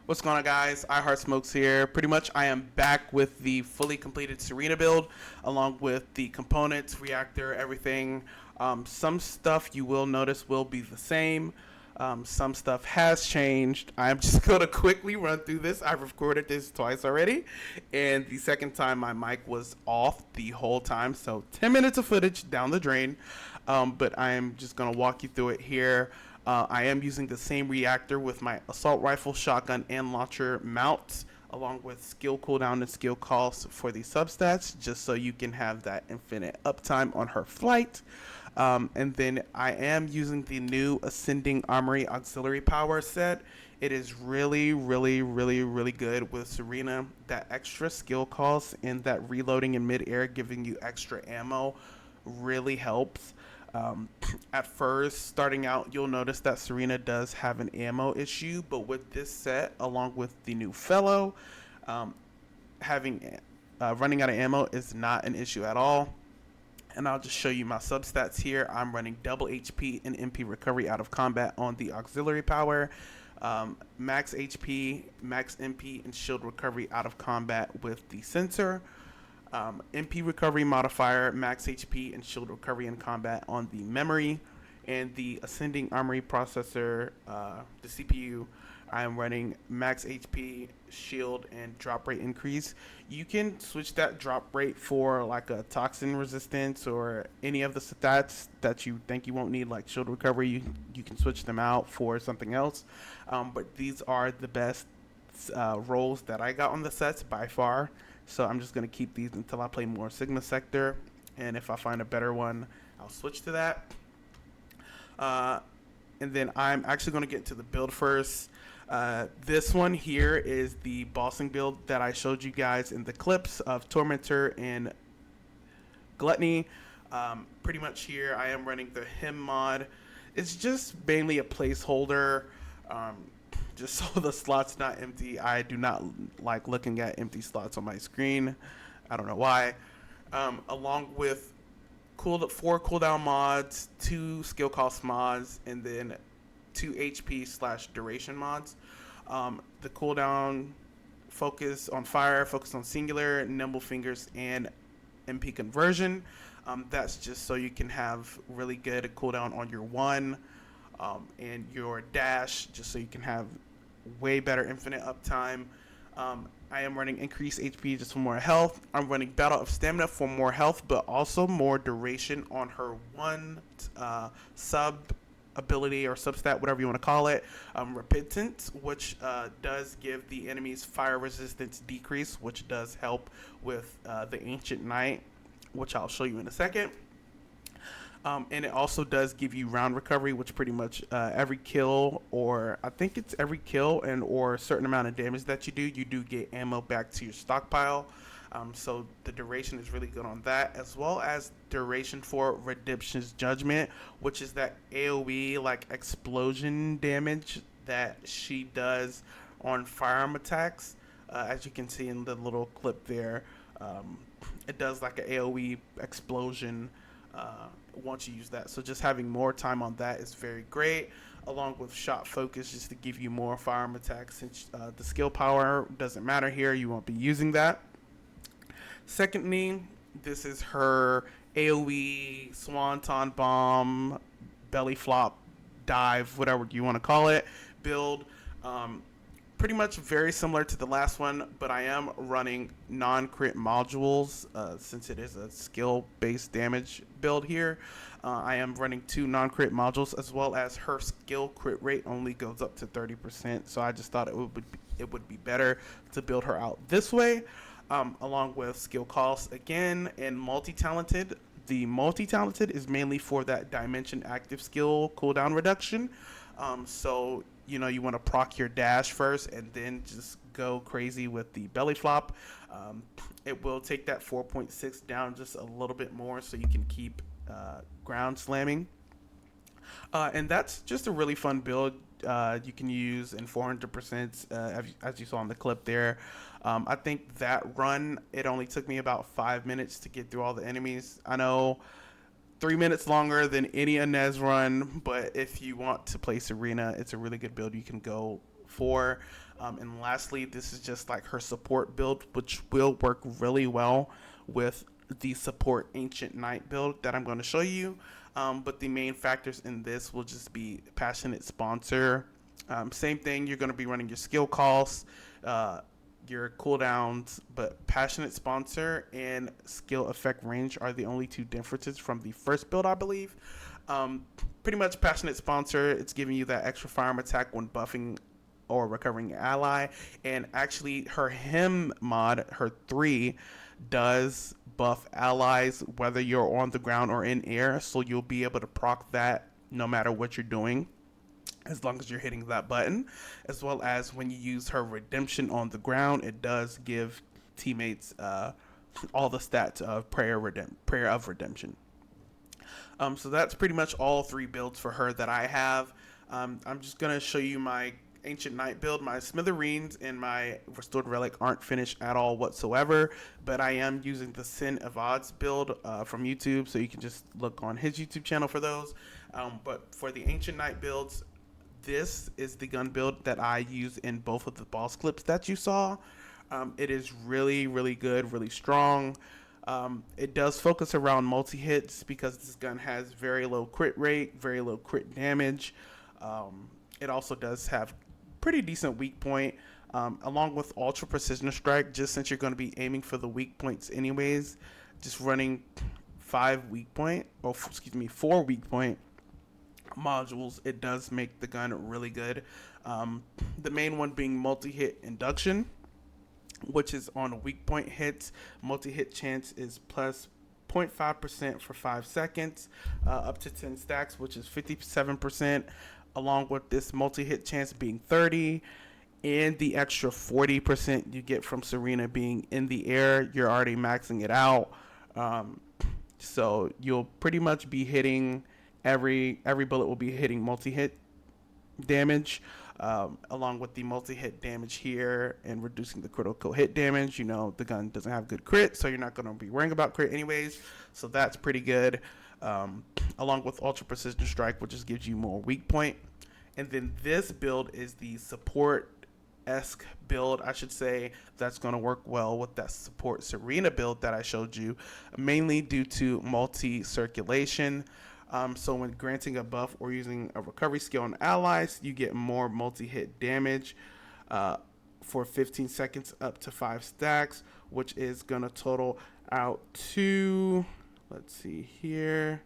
What's going on, guys? I Heart Smokes here. Pretty much I am back with the fully completed Serena build along with the components, reactor, everything. Some stuff you will notice will be the same. Some stuff has changed. I'm just going to quickly run through this. I've recorded this twice already, and the second time my mic was off the whole time, so 10 minutes of footage down the drain. But I am just going to walk you through it here. I am using the same reactor with my assault rifle, shotgun, and launcher mounts, along with skill cooldown and skill costs for the substats, just so you can have that infinite uptime on her flight. And then I am using the new Ascending Armory auxiliary power set. It is really good with Serena. That extra skill cost and that reloading in mid-air, giving you extra ammo, really helps. At first, starting out, you'll notice that Serena does have an ammo issue, but with this set, along with the new fellow, running out of ammo is not an issue at all. And I'll just show you my substats here. I'm running double HP and MP recovery out of combat on the auxiliary power, max HP, max MP, and shield recovery out of combat with the sensor. MP recovery modifier, max HP, and shield recovery in combat on the memory, and the Ascending Armory processor, the CPU, I am running max HP, shield, and drop rate increase. You can switch that drop rate for like a toxin resistance or any of the stats that you think you won't need, like shield recovery. You can switch them out for something else. But these are the best rolls that I got on the sets by far. So I'm just going to keep these until I play more Sigma Sector. And if I find a better one, I'll switch to that. And then I'm actually going to get to the build first. This one here is the bossing build that I showed you guys in the clips of Tormentor and Gluttony. Pretty much here I am running the Him mod. It's just mainly a placeholder. Just so the slot's not empty. I do not like looking at empty slots on my screen. I don't know why. Along with 4 cooldown mods, 2 skill cost mods, and then 2 HP / duration mods. The cooldown focus on fire, focus on singular, nimble fingers, and MP conversion. That's just so you can have really good cooldown on your 1 and your dash, just so you can have way better infinite uptime. I am running increased HP just for more health. I'm running Battle of Stamina for more health, but also more duration on her 1 sub ability or substat, whatever you want to call it. Repentant, which does give the enemy's fire resistance decrease, which does help with the Ancient Knight, which I'll show you in a second. And it also does give you round recovery, which pretty much every kill, or I think it's every kill and or a certain amount of damage that you do get ammo back to your stockpile. So the duration is really good on that, as well as duration for Redemption's Judgment, which is that AoE like explosion damage that she does on firearm attacks. As you can see in the little clip there, it does like an AoE explosion once you use that. So just having more time on that is very great, along with shot focus just to give you more firearm attacks. Since the skill power doesn't matter here, you won't be using that. Secondly, this is her AoE Swanton Bomb, Belly Flop, Dive, whatever you want to call it, build. Pretty much very similar to the last one, but I am running non-crit modules since it is a skill-based damage build here. I am running 2 non-crit modules, as well as her skill crit rate only goes up to 30%. So I just thought it would be better to build her out this way, along with skill costs again and multi-talented. The multi-talented is mainly for that dimension active skill cooldown reduction. So you want to proc your dash first and then just go crazy with the belly flop. It will take that 4.6 down just a little bit more so you can keep ground slamming. And that's just a really fun build you can use in 400%, as you saw in the clip there. I think that run, it only took me about 5 minutes to get through all the enemies. I know 3 minutes longer than any Inez run, but if you want to play Serena, it's a really good build you can go for. And lastly, this is just like her support build, which will work really well with the support Ancient Knight build that I'm going to show you. But the main factors in this will just be Passionate Sponsor. Same thing, you're going to be running your skill costs, your cooldowns, but Passionate Sponsor and skill effect range are the only 2 differences from the first build, I believe. Pretty much Passionate Sponsor, it's giving you that extra firearm attack when buffing or recovering your ally, and actually her him mod, her 3, does buff allies whether you're on the ground or in air, so you'll be able to proc that no matter what you're doing, as long as you're hitting that button. As well as when you use her redemption on the ground, it does give teammates all the stats of prayer of redemption. So that's pretty much all 3 builds for her that I have. I'm just gonna show you my Ancient Knight build. My Smithereens and my Restored Relic aren't finished at all whatsoever, but I am using the Sin of Odds build from YouTube, so you can just look on his YouTube channel for those. But for the Ancient Knight builds, this is the gun build that I use in both of the boss clips that you saw. It is really, really good, really strong. It does focus around multi-hits because this gun has very low crit rate, very low crit damage. It also does have pretty decent weak point, along with Ultra Precision Strike, just since you're going to be aiming for the weak points anyways. Just running 4 weak point modules, it does make the gun really good. The main one being multi-hit induction, which is on weak point hits. Multi-hit chance is plus 0.5% for 5 seconds, up to 10 stacks, which is 57%, along with this multi-hit chance being 30, and the extra 40% you get from Serena being in the air. You're already maxing it out. So you'll pretty much be hitting every bullet will be hitting multi-hit damage, along with the multi-hit damage here and reducing the critical hit damage. The gun doesn't have good crit, so you're not going to be worrying about crit anyways, so that's pretty good. Along with Ultra Precision Strike, which just gives you more weak point. And then this build is the support-esque build, I should say, that's going to work well with that support Serena build that I showed you, mainly due to multi-circulation. So when granting a buff or using a recovery skill on allies, you get more multi-hit damage for 15 seconds up to 5 stacks, which is going to total out to, let's see here,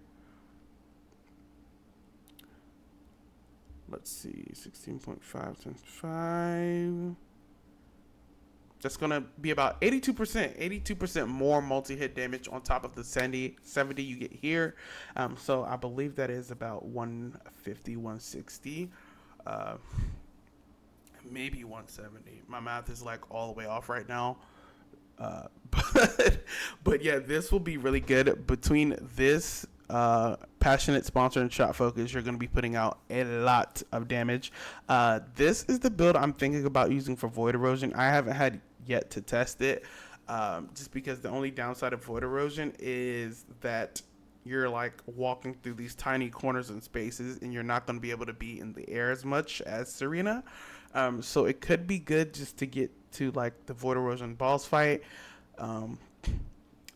16.5 times 5. That's going to be about 82% more multi-hit damage on top of the 70 you get here. So I believe that is about 150, 160, maybe 170. My math is like all the way off right now. But yeah, this will be really good. Between this Passionate Sponsor and Shot Focus, you're going to be putting out a lot of damage. This is the build I'm thinking about using for Void Erosion. I haven't had yet to test it, just because the only downside of Void Erosion is that you're like walking through these tiny corners and spaces, and you're not going to be able to be in the air as much as Serena. So it could be good just to get to like the Void Erosion boss fight. Um,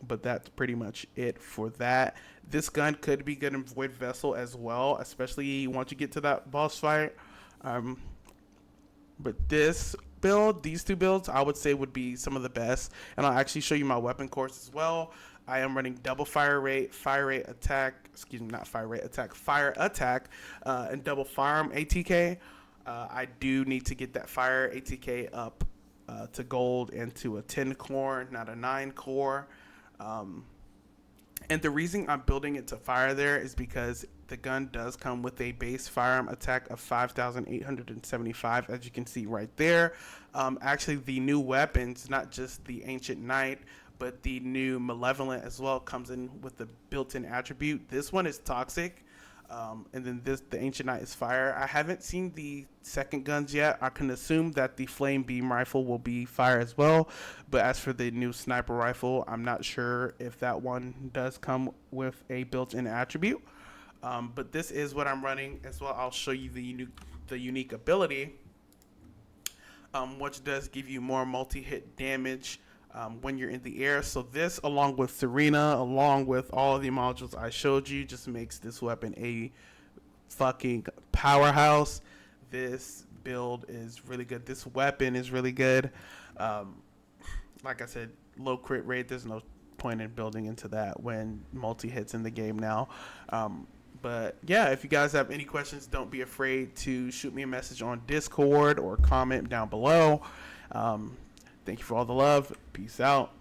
but that's pretty much it for that. This gun could be good in Void Vessel as well, especially once you get to that boss fight. Um, but this build, these two builds, I would say would be some of the best. And I'll actually show you my weapon course as well. I am running double fire rate attack, excuse me, not fire rate attack, fire attack, and double firearm ATK. I do need to get that fire ATK up to gold and to a 10 core, not a 9 core. Um, and the reason I'm building it to fire there is because the gun does come with a base firearm attack of 5,875, as you can see right there. Actually, the new weapons, not just the Ancient Knight, but the new Malevolent as well, comes in with the built-in attribute. This one is Toxic. And then the Ancient Knight is fire. I haven't seen the second guns yet. I can assume that the Flame Beam Rifle will be fire as well. But as for the new Sniper Rifle, I'm not sure if that one does come with a built-in attribute. But this is what I'm running as well. I'll show you the unique ability, which does give you more multi-hit damage when you're in the air. So this, along with Serena, along with all of the modules I showed you, just makes this weapon a fucking powerhouse. This build is really good. This weapon is really good. Like I said, low crit rate. There's no point in building into that when multi-hits in the game now. But yeah, if you guys have any questions, don't be afraid to shoot me a message on Discord or comment down below. Thank you for all the love. Peace out.